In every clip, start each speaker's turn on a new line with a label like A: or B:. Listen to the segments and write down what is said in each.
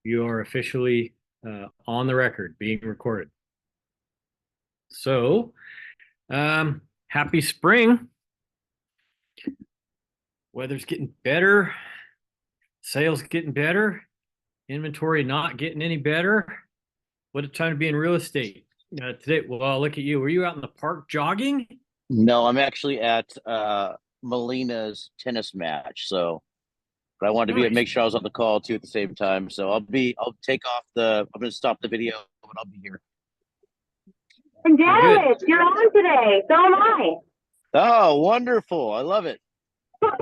A: You are officially on the record, being recorded. So, happy spring. Weather's getting better. Sales getting better. Inventory not getting any better. What a time to be in real estate. Today, well, look at you. Were you out in the park jogging?
B: No, I'm actually at Melina's tennis match. But I wanted to
A: Nice.
B: make sure I was on the call too at the same time. I'll take off I'm going to stop the video, but I'll be here.
C: And
A: Well, good.
C: Dallas, you're on today. So am I.
B: Oh, wonderful. I love it.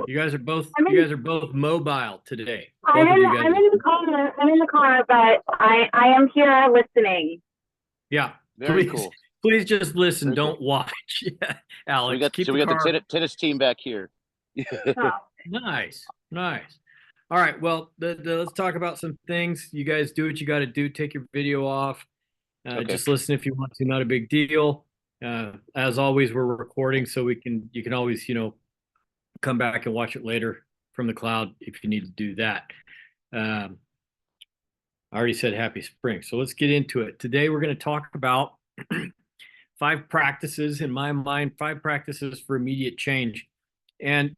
A: You guys are both
C: I'm
A: you
C: in.
A: guys are both mobile today.
C: I'm
A: Both of
C: in.
A: you guys.
C: I'm in the car. I'm in the car, but I am here listening.
A: Yeah.
B: Very
A: Please,
B: cool.
A: please just listen.
B: Very cool.
A: Don't watch. Yeah. Alex, keep
B: So
A: the
B: we got
A: car.
B: the tennis team back here.
C: Oh,
A: Nice, nice. All right, well, let's talk about some things. You guys do what you got to do. Take your video off.
B: Okay.
A: Just listen if you want to. Not a big deal. As always, we're recording, so you can always come back and watch it later from the cloud if you need to do that. Um, I already said happy spring, so let's get into it. Today we're going to talk about five practices in my mind, five practices for immediate change. And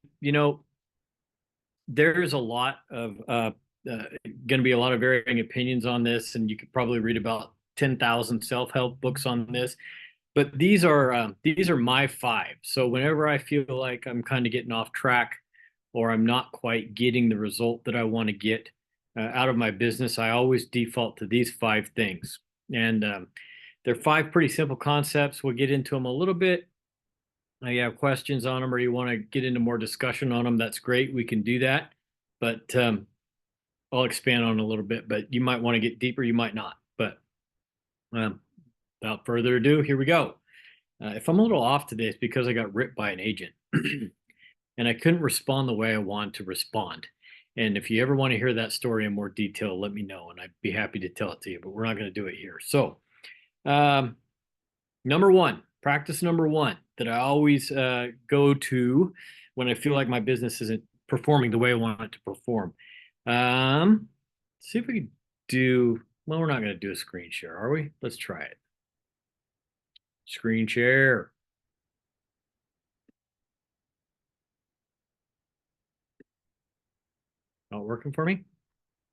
A: there's a lot of going to be a lot of varying opinions on this, and you could probably read about 10,000 self-help books on this. But these are my five. So whenever I feel like I'm kind of getting off track, or I'm not quite getting the result that I want to get out of my business, I always default to these five things. And they're five pretty simple concepts. We'll get into them a little bit. You have questions on them or you want to get into more discussion on them, that's great. We can do that. But I'll expand on it a little bit. But you might want to get deeper, you might not. But without further ado, here we go. If I'm a little off today, it's because I got ripped by an agent and I couldn't respond the way I wanted to respond. And if you ever want to hear that story in more detail, let me know and I'd be happy to tell it to you, but we're not going to do it here. So, practice number one that I always go to when I feel like my business isn't performing the way I want it to perform. See if we can well, we're not going to do a screen share, are we? Let's try it. Screen share. Not working for me?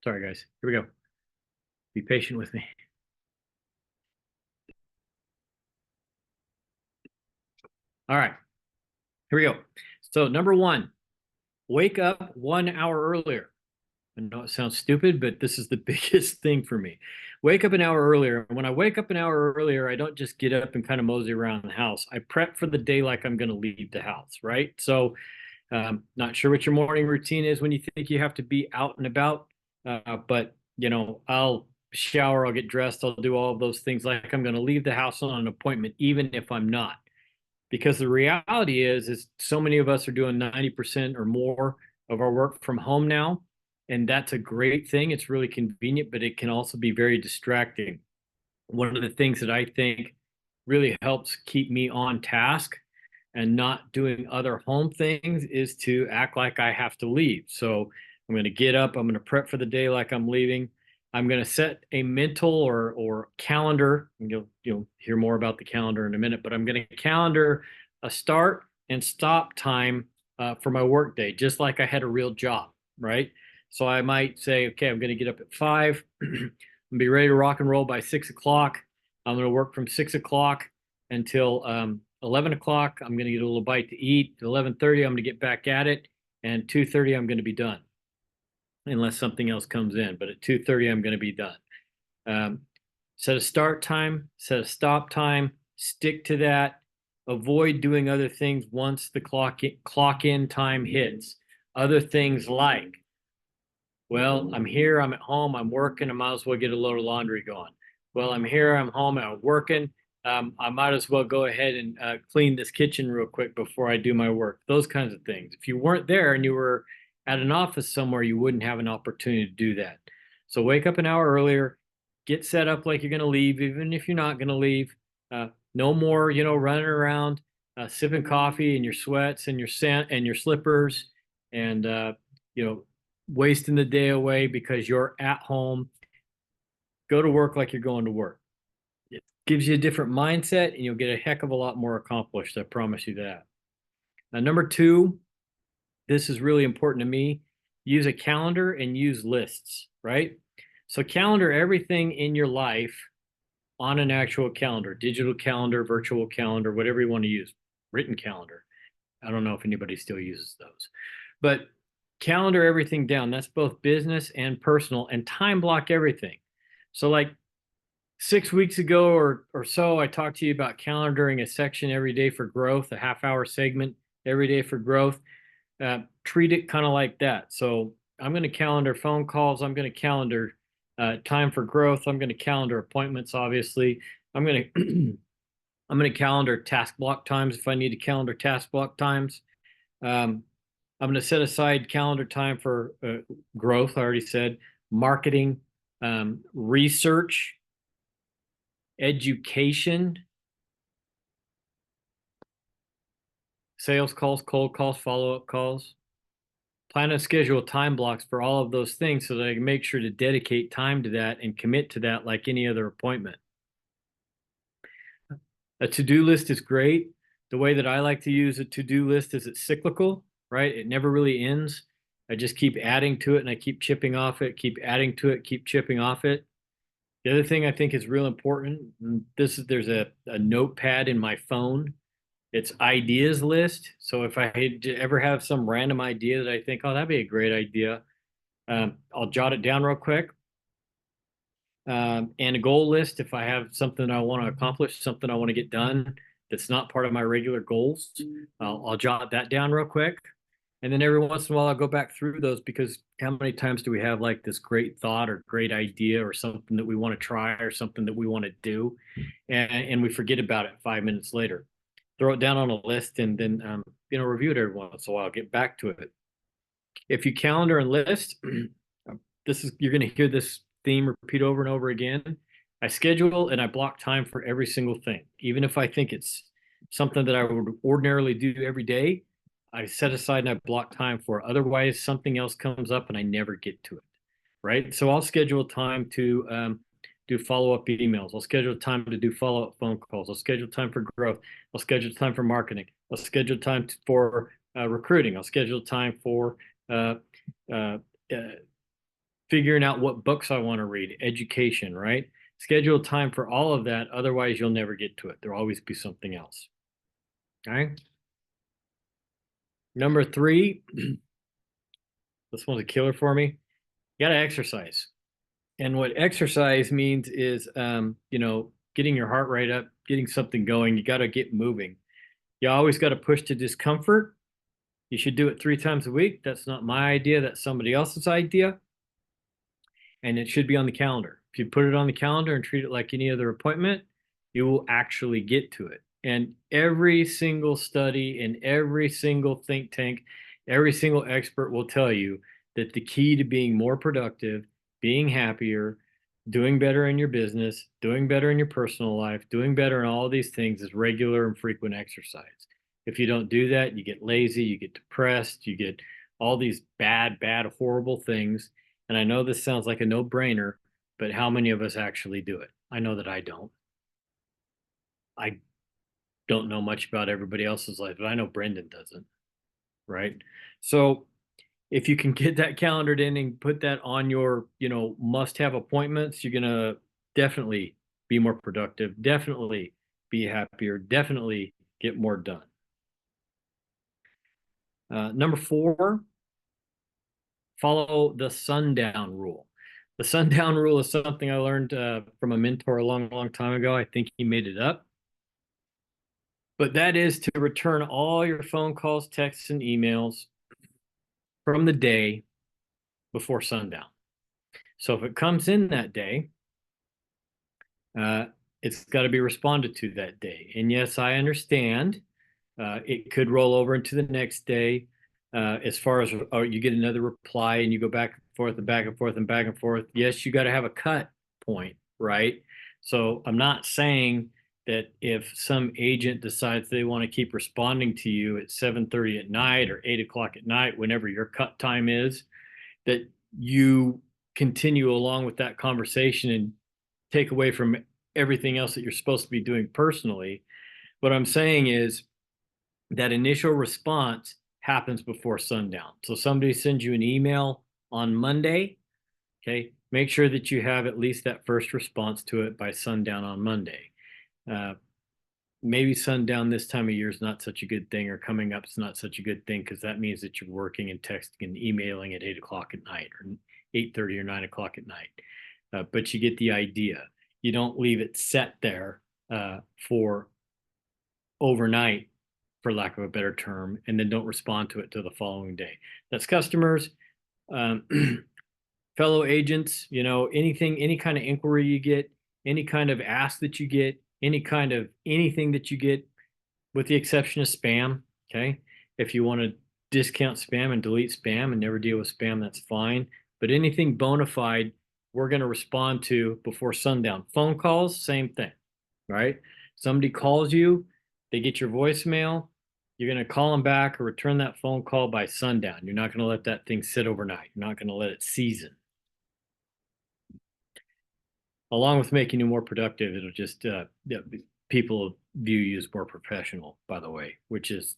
A: Sorry, guys. Here we go. Be patient with me. All right. Here we go. So number one, wake up 1 hour earlier. I know it sounds stupid, but this is the biggest thing for me. Wake up an hour earlier. When I wake up an hour earlier, I don't just get up and kind of mosey around the house. I prep for the day like I'm going to leave the house, right? So, not sure what your morning routine is when you think you have to be out and about, but I'll shower, I'll get dressed, I'll do all of those things like I'm going to leave the house on an appointment, even if I'm not. Because the reality is so many of us are doing 90% or more of our work from home now. And that's a great thing. It's really convenient, but it can also be very distracting. One of the things that I think really helps keep me on task and not doing other home things is to act like I have to leave. So I'm going to get up, I'm going to prep for the day like I'm leaving. I'm going to set a mental or calendar, and you'll hear more about the calendar in a minute, but I'm going to calendar a start and stop time for my work day, just like I had a real job, right? So I might say, okay, I'm going to get up at 5, I'm going to be ready to rock and roll by 6 o'clock. I'm going to work from 6 o'clock until 11 o'clock. I'm going to get a little bite to eat. At 11:30, I'm going to get back at it. And 2:30, I'm going to be done unless something else comes in. But at 2:30, I'm going to be done. Set a start time, set a stop time, stick to that. Avoid doing other things once the clock in time hits. Other things like, well, I'm here, I'm at home, I'm working, I might as well get a load of laundry going. Well, I'm here, I'm home, I'm working. I might as well go ahead and clean this kitchen real quick before I do my work. Those kinds of things. If you weren't there and you were at an office somewhere, you wouldn't have an opportunity to do that. So wake up an hour earlier, get set up like you're going to leave, even if you're not going to leave. No more, running around, sipping coffee in your sweats and your slippers, and wasting the day away because you're at home go to work like you're going to work. It gives you a different mindset and you'll get a heck of a lot more accomplished. I promise you that. Number two, this is really important to me. Use a calendar and use lists, right? So calendar everything in your life on an actual calendar, digital calendar, virtual calendar, whatever you want to use, written calendar. I don't know if anybody still uses those, but calendar everything down. That's both business and personal, and time block everything. So like 6 weeks ago or so, I talked to you about calendaring a section every day for growth, a half-hour segment every day for growth. Treat it kind of like that. So I'm going to calendar phone calls. I'm going to calendar time for growth. I'm going to calendar appointments, obviously. I'm going to I'm going to calendar task block times if I need to calendar task block times. I'm going to set aside calendar time for growth. I already said marketing, research, education, sales calls, cold calls, follow-up calls. Plan and schedule time blocks for all of those things so that I can make sure to dedicate time to that and commit to that like any other appointment. A to-do list is great. The way that I like to use a to-do list is it's cyclical, right? It never really ends. I just keep adding to it and I keep chipping off it, keep adding to it, keep chipping off it. The other thing I think is real important, there's a notepad in my phone. It's ideas list. So if I ever have some random idea that I think, oh, that'd be a great idea, I'll jot it down real quick. And a goal list, if I have something I want to accomplish, something I want to get done that's not part of my regular goals, I'll jot that down real quick. And then every once in a while, I'll go back through those because how many times do we have like this great thought or great idea or something that we want to try or something that we want to do, and we forget about it 5 minutes later. Throw it down on a list and then review it every once in a while. Get back to it. If you calendar and list, you're going to hear this theme repeat over and over again. I schedule and I block time for every single thing, even if I think it's something that I would ordinarily do every day. I set aside and I block time for it. Otherwise, something else comes up and I never get to it. Right. So I'll schedule time to do follow-up emails. I'll schedule time to do follow-up phone calls. I'll schedule time for growth. I'll schedule time for marketing. I'll schedule time for recruiting. I'll schedule time for figuring out what books I want to read, education, right? Schedule time for all of that. Otherwise, you'll never get to it. There'll always be something else. All right. Number three, this one's a killer for me. You got to exercise. And what exercise means is, getting your heart rate up, getting something going. You got to get moving. You always got to push to discomfort. You should do it 3 times a week. That's not my idea. That's somebody else's idea. And it should be on the calendar. If you put it on the calendar and treat it like any other appointment, you will actually get to it. And every single study and every single think tank, every single expert will tell you that the key to being more productive, being happier, doing better in your business, doing better in your personal life, doing better in all of these things is regular and frequent exercise. If you don't do that, you get lazy, you get depressed, you get all these bad, horrible things. And I know this sounds like a no-brainer, but how many of us actually do it? I know that I don't. I don't know much about everybody else's life, but I know Brendan doesn't, right? So if you can get that calendared in and put that on your, must-have appointments, you're gonna definitely be more productive, definitely be happier, definitely get more done. Number 4, follow the sundown rule. The sundown rule is something I learned from a mentor a long, long time ago. I think he made it up. But that is to return all your phone calls, texts, and emails from the day before sundown. So if it comes in that day, it's got to be responded to that day. And yes, I understand it could roll over into the next day. As far as you get another reply and you go back and forth and back and forth and back and forth. Yes, you got to have a cut point, right? So I'm not saying that if some agent decides they want to keep responding to you at 7:30 at night or 8 o'clock at night, whenever your cut time is, that you continue along with that conversation and take away from everything else that you're supposed to be doing personally. What I'm saying is that initial response happens before sundown. So somebody sends you an email on Monday, okay, make sure that you have at least that first response to it by sundown on Monday. Maybe sundown this time of year is not such a good thing, or coming up is not such a good thing, because that means that you're working and texting and emailing at 8 o'clock at night, or 8:30 or 9 o'clock at night. But you get the idea. You don't leave it set there for overnight, for lack of a better term, and then don't respond to it till the following day. That's customers, fellow agents, anything, any kind of inquiry you get, any kind of ask that you get, any kind of anything that you get, with the exception of spam. Okay. If you want to discount spam and delete spam and never deal with spam, that's fine. But anything bona fide, we're going to respond to before sundown. Phone calls, same thing, right? Somebody calls you, they get your voicemail, you're going to call them back or return that phone call by sundown. You're not going to let that thing sit overnight. You're not going to let it season. Along with making you more productive, it'll just, people view you as more professional, by the way, which is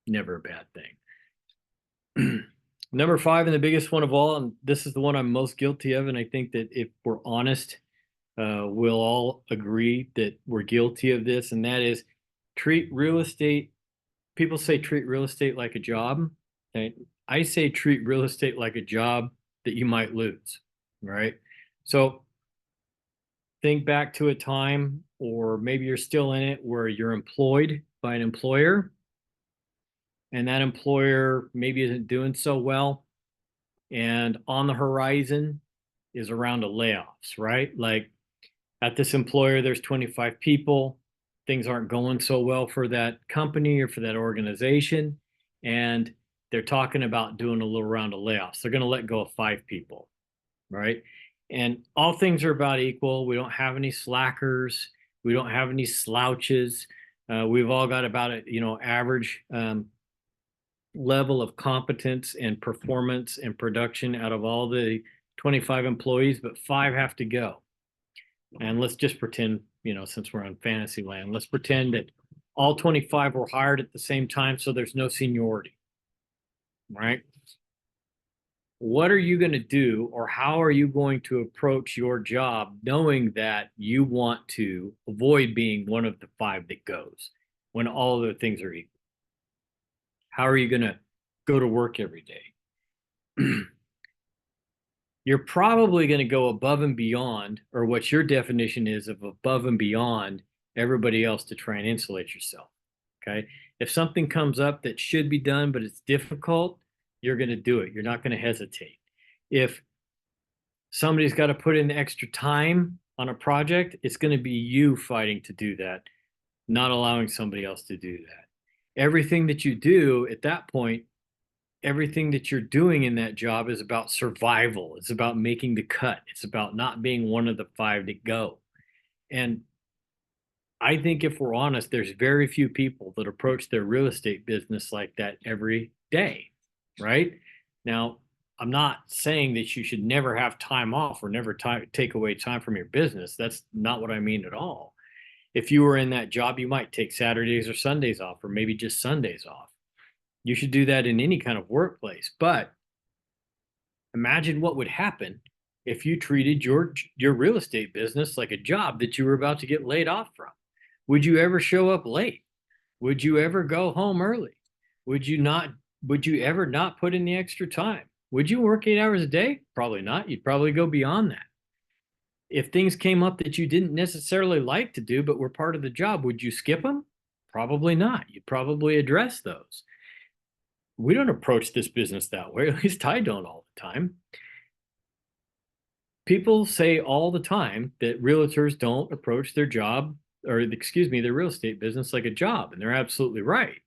A: never a bad thing. Number 5, and the biggest one of all, and this is the one I'm most guilty of, and I think that if we're honest, we'll all agree that we're guilty of this, and that is treat real estate. People say treat real estate like a job. Okay? I say treat real estate like a job that you might lose, right? So think back to a time, or maybe you're still in it, where you're employed by an employer, and that employer maybe isn't doing so well, and on the horizon is a round of layoffs, right? Like at this employer, there's 25 people. Things aren't going so well for that company or for that organization, and they're talking about doing a little round of layoffs. They're going to let go of 5 people, right? And all things are about equal. We don't have any slackers. We don't have any slouches. We've all got about a average level of competence and performance and production out of all the 25 employees, but 5 have to go. And let's just pretend, since we're on fantasy land, let's pretend that all 25 were hired at the same time, so there's no seniority, right? What are you going to do, or how are you going to approach your job, knowing that you want to avoid being one of the 5 that goes when all other things are equal? How are you going to go to work every day? You're probably going to go above and beyond, or what your definition is of above and beyond everybody else, to try and insulate yourself. Okay. If something comes up that should be done, but it's difficult, you're going to do it. You're not going to hesitate. If somebody's got to put in the extra time on a project, it's going to be you fighting to do that, not allowing somebody else to do that. Everything that you do at that point, everything that you're doing in that job is about survival. It's about making the cut. It's about not being one of the 5 that go. And I think if we're honest, there's very few people that approach their real estate business like that every day, right? Now, I'm not saying that you should never have time off or never take away time from your business. That's not what I mean at all. If you were in that job, you might take Saturdays or Sundays off, or maybe just Sundays off. You should do that in any kind of workplace. But imagine what would happen if you treated your real estate business like a job that you were about to get laid off from. Would you ever show up late? Would you ever go home early? Would you ever not put in the extra time? Would you work 8 hours a day? Probably not. You'd probably go beyond that. If things came up that you didn't necessarily like to do, but were part of the job, would you skip them? Probably not. You'd probably address those. We don't approach this business that way. At least I don't all the time. People say all the time that realtors don't approach their job, or their real estate business like a job. And they're absolutely right.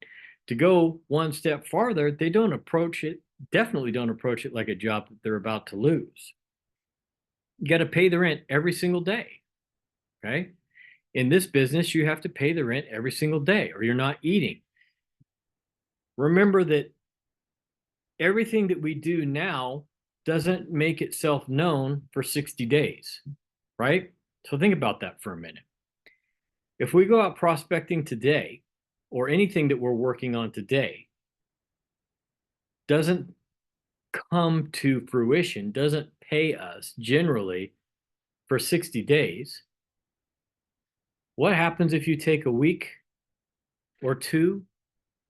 A: To go one step farther, they definitely don't approach it like a job that they're about to lose. You got to pay the rent every single day. Okay. In this business, you have to pay the rent every single day, or you're not eating. Remember that everything that we do now doesn't make itself known for 60 days. right? So think about that for a minute. If we go out prospecting today, or anything that we're working on today doesn't come to fruition, doesn't pay us generally for 60 days, what happens if you take a week or two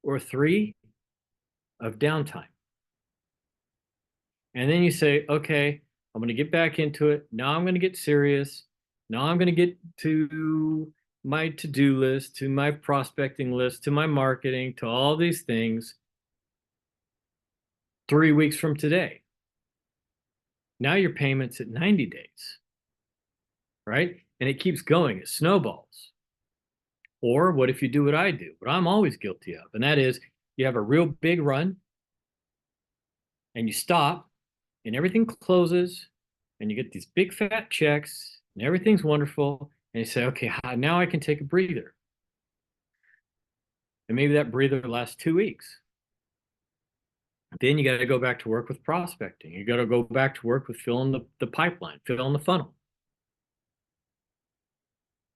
A: or three of downtime? And then you say, okay, I'm going to get back into it. Now I'm going to get serious. Now I'm going to get to my to-do list, to my prospecting list, to my marketing, to all these things 3 weeks from today. Now your payment's at 90 days, right? And it keeps going, it snowballs. Or what if you do what I do, what I'm always guilty of, and that is you have a real big run and you stop and everything closes and you get these big fat checks and everything's wonderful. And you say, okay, now I can take a breather. And maybe that breather lasts 2 weeks. Then you got to go back to work with prospecting. You got to go back to work with filling the pipeline, filling the funnel.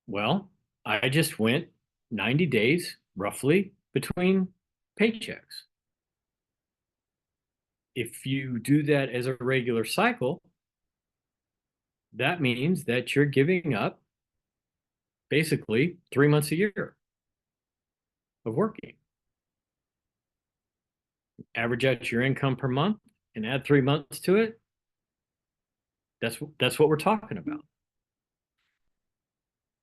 A: Well, I just went 90 days roughly between paychecks. If you do that as a regular cycle, that means that you're giving up basically 3 months a year of working. Average out your income per month and add 3 months to it. That's what we're talking about.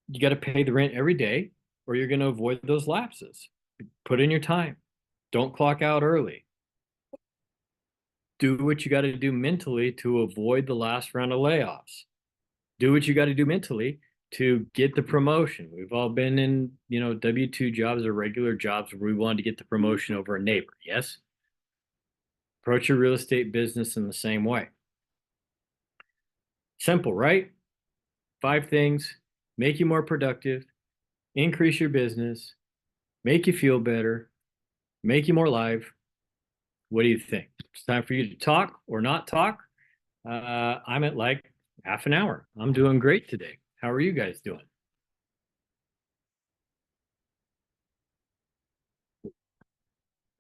A: You got to pay the rent every day, or you're going to avoid those lapses. Put in your time. Don't clock out early. Do what you got to do mentally to avoid the last round of layoffs. Do what you got to do mentally to get the promotion. We've all been in, W-2 jobs or regular jobs where we wanted to get the promotion over a neighbor. Yes? Approach your real estate business in the same way. Simple, right? 5 things make you more productive, increase your business, make you feel better, make you more live. What do you think? It's time for you to talk or not talk. I'm at like half an hour. I'm doing great today. How are you guys doing?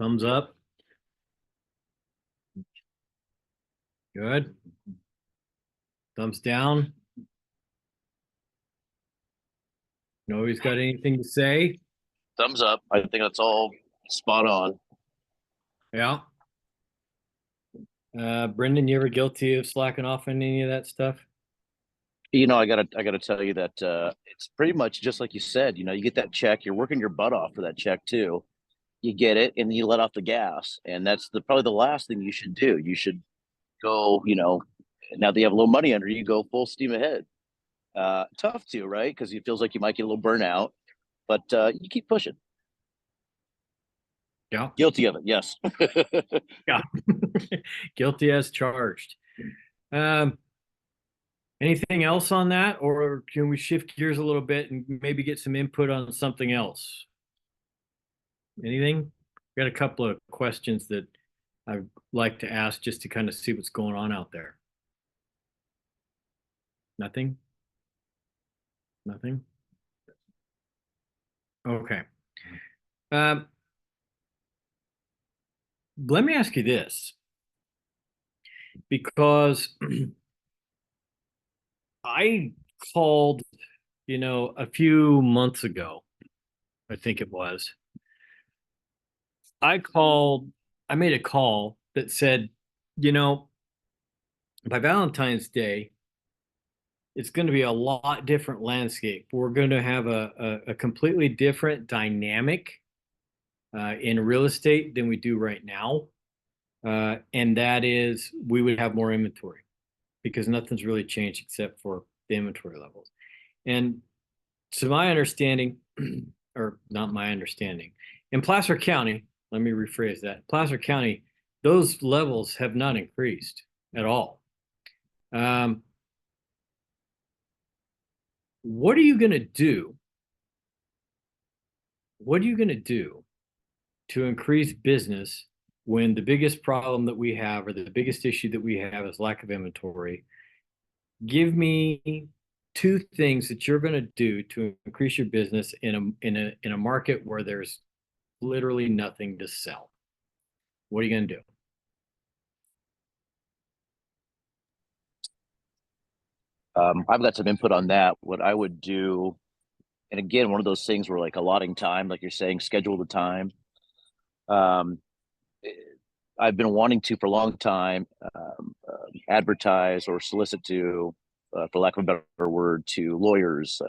A: Thumbs up. Good. Thumbs down. Nobody's got anything to say?
B: Thumbs up. I think that's all spot on.
A: Yeah. Brendan, you ever guilty of slacking off on any of that stuff?
B: I gotta tell you that it's pretty much just like you said. You get that check, you're working your butt off for that check too. You get it, and you let off the gas, and that's probably the last thing you should do. You should go, now that you have a little money under you, go full steam ahead. Tough too, right? Because it feels like you might get a little burnout, but you keep pushing.
A: Yeah.
B: Guilty of it, yes.
A: Yeah. Guilty as charged. Anything else on that, or can we shift gears a little bit and maybe get some input on something else? Anything? Got a couple of questions that I'd like to ask just to kind of see what's going on out there. Nothing? Nothing? Okay. Let me ask you this, because I called, a few months ago, I think it was. I made a call that said, by Valentine's Day, it's going to be a lot different landscape. We're going to have a completely different dynamic in real estate than we do right now. And that is we would have more inventory because nothing's really changed except for the inventory levels. And to my understanding, or not my understanding, in Placer County, let me rephrase that. Placer County, those levels have not increased at all. What are you going to do? What are you going to do to increase business when the biggest problem that we have, or the biggest issue that we have, is lack of inventory? Give me two things that you're going to do to increase your business in a market where there's literally nothing to sell. What are you going to do?
B: I've got some input on that. What I would do, and again, one of those things where like allotting time, like you're saying, schedule the time. Um, I've been wanting to for a long time advertise or solicit to, for lack of a better word, to lawyers,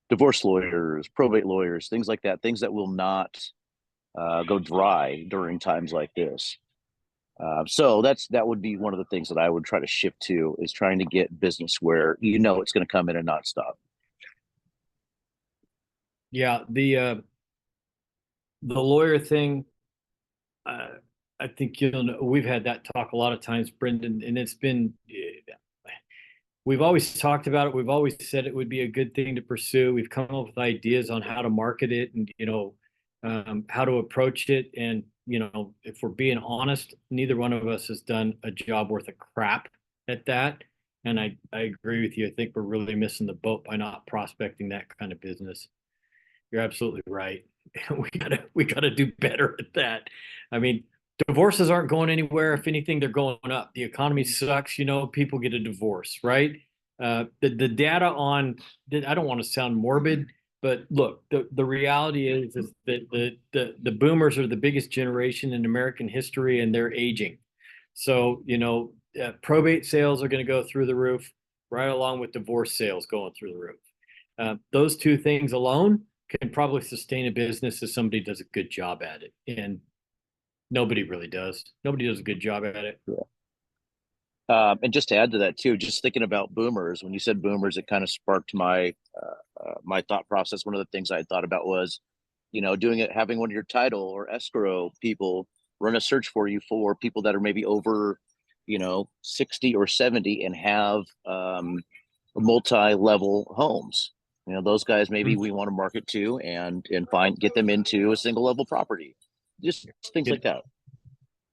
B: divorce lawyers, probate lawyers, things like that, things that will not go dry during times like this. So that would be one of the things that I would try to shift to, is trying to get business where it's going to come in and not stop.
A: Yeah, the lawyer thing. I think we've had that talk a lot of times, Brendan, and it's been. We've always talked about it. We've always said it would be a good thing to pursue. We've come up with ideas on how to market it and how to approach it. And if we're being honest, neither one of us has done a job worth of crap at that. And I agree with you. I think we're really missing the boat by not prospecting that kind of business. You're absolutely right. We gotta do better at that. I mean, divorces aren't going anywhere. If anything, they're going up. The economy sucks. People get a divorce, right? The data on, I don't want to sound morbid, but look, the reality is that the boomers are the biggest generation in American history, and they're aging. So probate sales are going to go through the roof, right along with divorce sales going through the roof. Those two things alone can probably sustain a business if somebody does a good job at it, and nobody really does. Nobody does a good job at it.
B: Yeah. And just to add to that too, just thinking about boomers, when you said boomers, it kind of sparked my my thought process. One of the things I had thought about was, having one of your title or escrow people run a search for you for people that are maybe over, 60 or 70 and have multi-level homes. Those guys maybe we want to market to and get them into a single level property. Just things like that.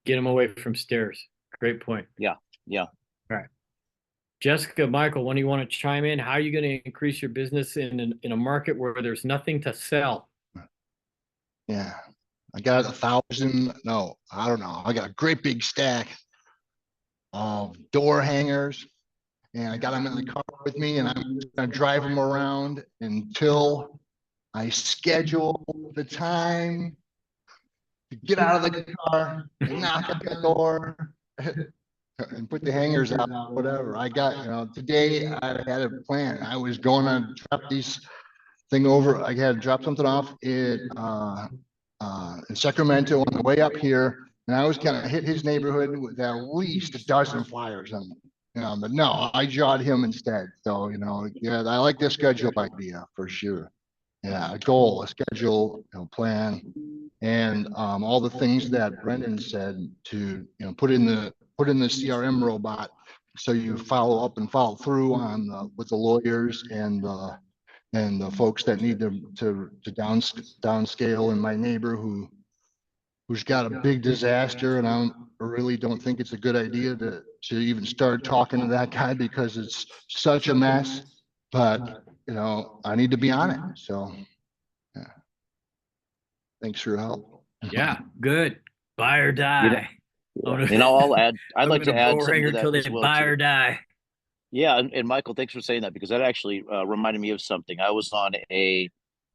A: Get them away from stairs. Great point.
B: Yeah.
A: All right. Jessica, Michael, when do you want to chime in? How are you going to increase your business in a market where there's nothing to sell?
D: Yeah. I got 1,000. No, I don't know. I got a great big stack of door hangers, and I got them in the car with me, and I'm just going to drive them around until I schedule the time to get out of the car and knock at the door and put the hangers out, whatever. I got, today I had a plan. I was going to drop these thing over. I had to drop something off in Sacramento on the way up here, and I was kind of hit his neighborhood with at least a dozen flyers on them. But no, I jawed him instead. So, yeah, I like this schedule idea for sure. Yeah, a goal, a schedule, plan, and all the things that Brendan said to put in the CRM robot, so you follow up and follow through on with the lawyers and the folks that need to downscale in my neighbor who's got a big disaster, and I really don't think it's a good idea to even start talking to that guy because it's such a mess. But I need to be on it. So yeah. Thanks for your help.
A: Yeah, good. Buy or die.
B: I'll add. I'd like to add something to that
A: till they
B: as well,
A: buy
B: too.
A: or die.
B: Yeah, and Michael, thanks for saying that, because that actually reminded me of something. I was on a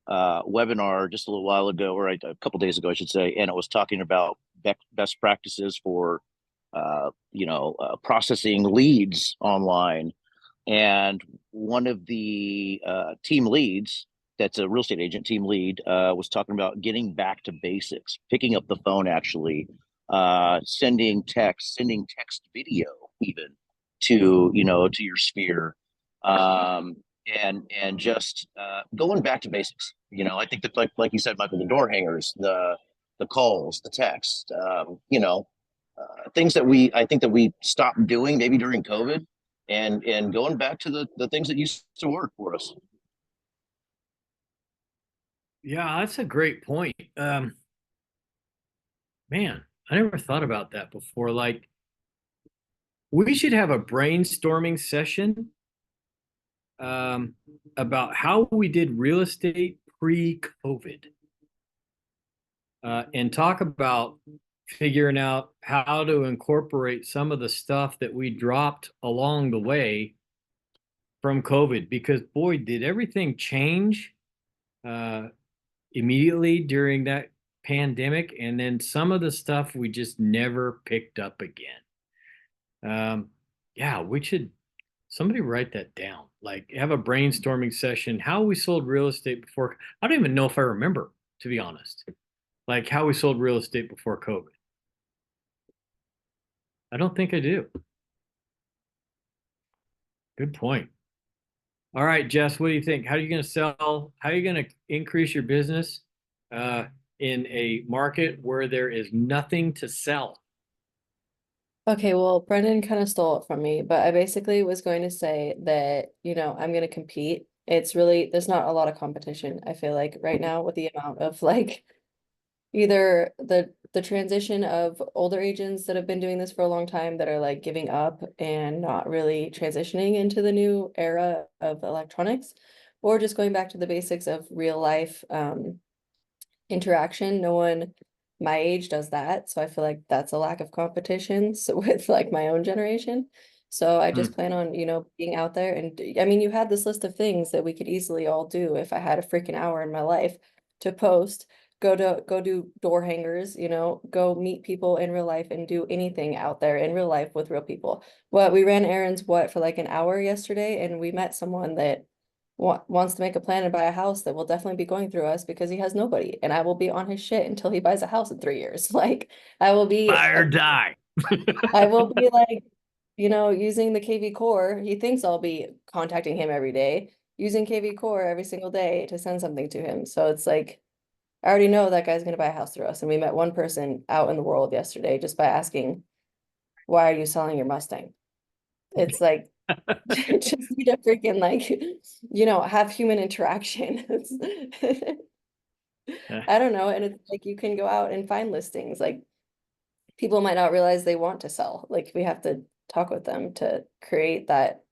B: webinar just a little while ago, or a couple days ago, I should say, and it was talking about best practices for processing leads online. And one of the team leads, that's a real estate agent team lead, was talking about getting back to basics, picking up the phone, actually, sending text video, even to your sphere, and just going back to basics. I think that, like you said, Michael, the door hangers, the calls, the text, things that I think that we stopped doing maybe during COVID, and going back to the things that used to work for us.
A: Yeah, that's a great point. Man, I never thought about that before. Like, we should have a brainstorming session about how we did real estate pre-COVID, and talk about figuring out how to incorporate some of the stuff that we dropped along the way from COVID. Because boy, did everything change uh, immediately during that pandemic, and then some of the stuff we just never picked up again. Yeah, we should somebody write that down. Like have a brainstorming session. How we sold real estate before. I don't even know if I remember, to be honest. Like how we sold real estate before COVID. I don't think I do. Good point. All right, Jess, what do you think? How are you going to sell? How are you going to increase your business uh, in a market where there is nothing to sell?
E: Okay, well, Brendan kind of stole it from me, but I basically was going to say that, I'm going to compete. It's really, there's not a lot of competition, I feel like right now with the amount of like either the transition of older agents that have been doing this for a long time that are like giving up and not really transitioning into the new era of electronics, or just going back to the basics of real life interaction. No one my age does that, so I feel like that's a lack of competition so with like my own generation. So I just plan on, being out there, and I mean, you had this list of things that we could easily all do if I had a freaking hour in my life to post, go do door hangers, go meet people in real life and do anything out there in real life with real people. We ran errands for like an hour yesterday, and we met someone that wants to make a plan and buy a house that will definitely be going through us because he has nobody, and I will be on his shit until he buys a house in 3 years. Like I will be
A: Buy or die.
E: I will be like, using the KV core. He thinks I'll be contacting him every day, using KV core every single day to send something to him. So it's like I already know that guy's gonna buy a house through us. And we met one person out in the world yesterday just by asking, why are you selling your Mustang? It's like just need to freaking like, have human interaction. I don't know. And it's like you can go out and find listings. Like people might not realize they want to sell. Like we have to talk with them to create that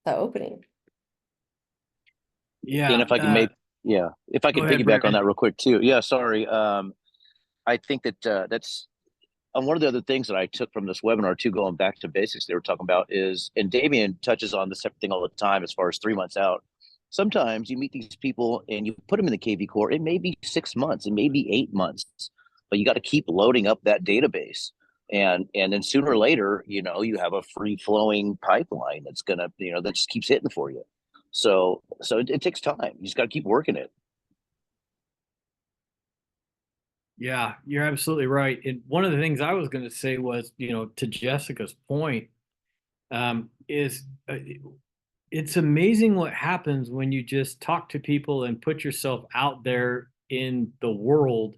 E: opening.
A: Yeah.
B: And if I can make, yeah, if I
A: Go
B: can
A: ahead,
B: piggyback on
A: Brandon.
B: that real quick too. Yeah, sorry. I think that that's one of the other things that I took from this webinar too, going back to basics they were talking about is, and Damian touches on this thing all the time as far as 3 months out. Sometimes you meet these people and you put them in the KV core. It may be 6 months, it may be 8 months, but you got to keep loading up that database. And then sooner or later, you have a free flowing pipeline that's gonna, that just keeps hitting for you. So it takes time. You just got to keep working it.
A: Yeah, you're absolutely right. And one of the things I was going to say was, to Jessica's point, is it's amazing what happens when you just talk to people and put yourself out there in the world,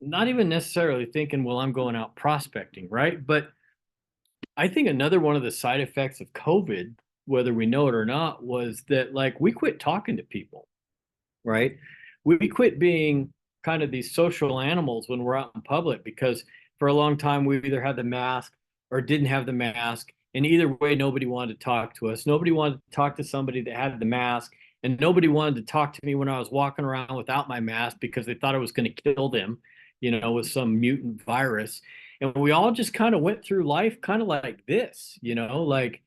A: not even necessarily thinking, well, I'm going out prospecting, right? But I think another one of the side effects of COVID, whether we know it or not, was that like we quit talking to people, right? We quit being kind of these social animals when we're out in public, because for a long time we either had the mask or didn't have the mask. And either way, nobody wanted to talk to us. Nobody wanted to talk to somebody that had the mask. And nobody wanted to talk to me when I was walking around without my mask because they thought I was going to kill them, with some mutant virus. And we all just kind of went through life kind of like this, like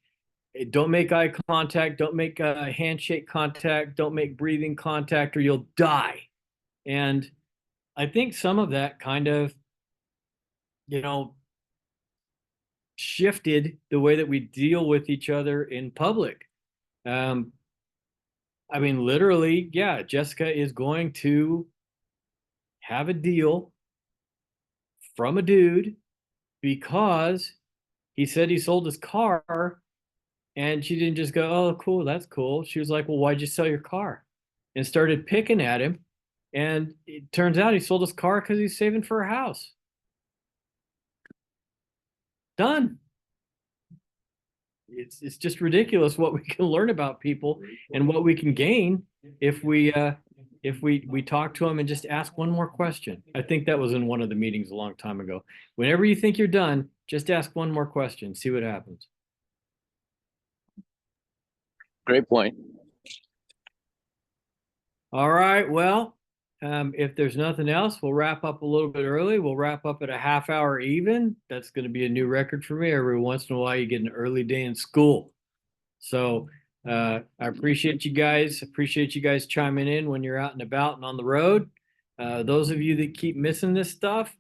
A: don't make eye contact, don't make handshake contact, don't make breathing contact, or you'll die. And I think some of that kind of, you know, shifted the way that we deal with each other in public. Um, I mean, literally, yeah, Jessica is going to have a deal from a dude because he said he sold his car, and she didn't just go, oh, cool, that's cool. She was like, well, why'd you sell your car? And started picking at him. And it turns out he sold his car because he's saving for a house. Done. It's just ridiculous what we can learn about people and what we can gain if we talk to them and just ask one more question. I think that was in one of the meetings a long time ago. Whenever you think you're done, just ask one more question, see what happens.
B: Great point.
A: All right. Well, if there's nothing else, we'll wrap up a little bit early. We'll wrap up at a half hour even. That's going to be a new record for me. Every once in a while, you get an early day in school. So I appreciate you guys. Appreciate you guys chiming in when you're out and about and on the road. Those of you that keep missing this stuff,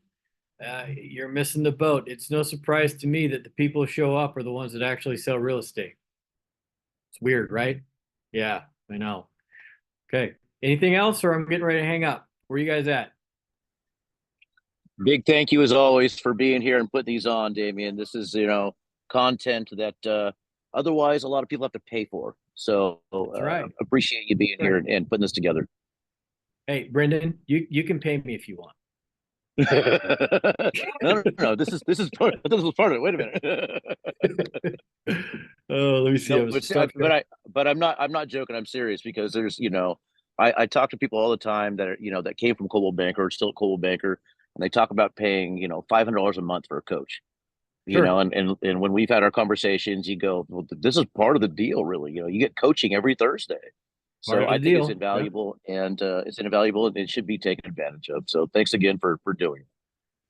A: you're missing the boat. It's no surprise to me that the people who show up are the ones that actually sell real estate. It's weird, right? Yeah, I know. Okay. Anything else, or I'm getting ready to hang up? Where you guys at?
B: Big thank you as always for being here and putting these on, Damian. This is, content that otherwise a lot of people have to pay for. So
A: That's right.
B: appreciate you being here and putting this together.
A: Hey, Brendan, you can pay me if you want.
B: No. This is part of it. Wait a minute.
A: Oh, let me see.
B: But I'm not joking. I'm serious because there's, I talk to people all the time that are, that came from Coldwell Banker or still at Coldwell Banker, and they talk about paying, $500 a month for a coach.
A: Sure.
B: And when we've had our conversations, you go, well, this is part of the deal, really. You get coaching every Thursday. So I think it's invaluable, and it's invaluable, and it should be taken advantage of. So thanks again for doing it.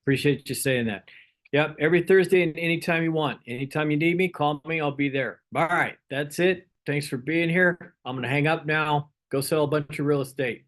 A: Appreciate you saying that. Yep, every Thursday and anytime you want. Anytime you need me, call me. I'll be there. All right, that's it. Thanks for being here. I'm going to hang up now. Go sell a bunch of real estate.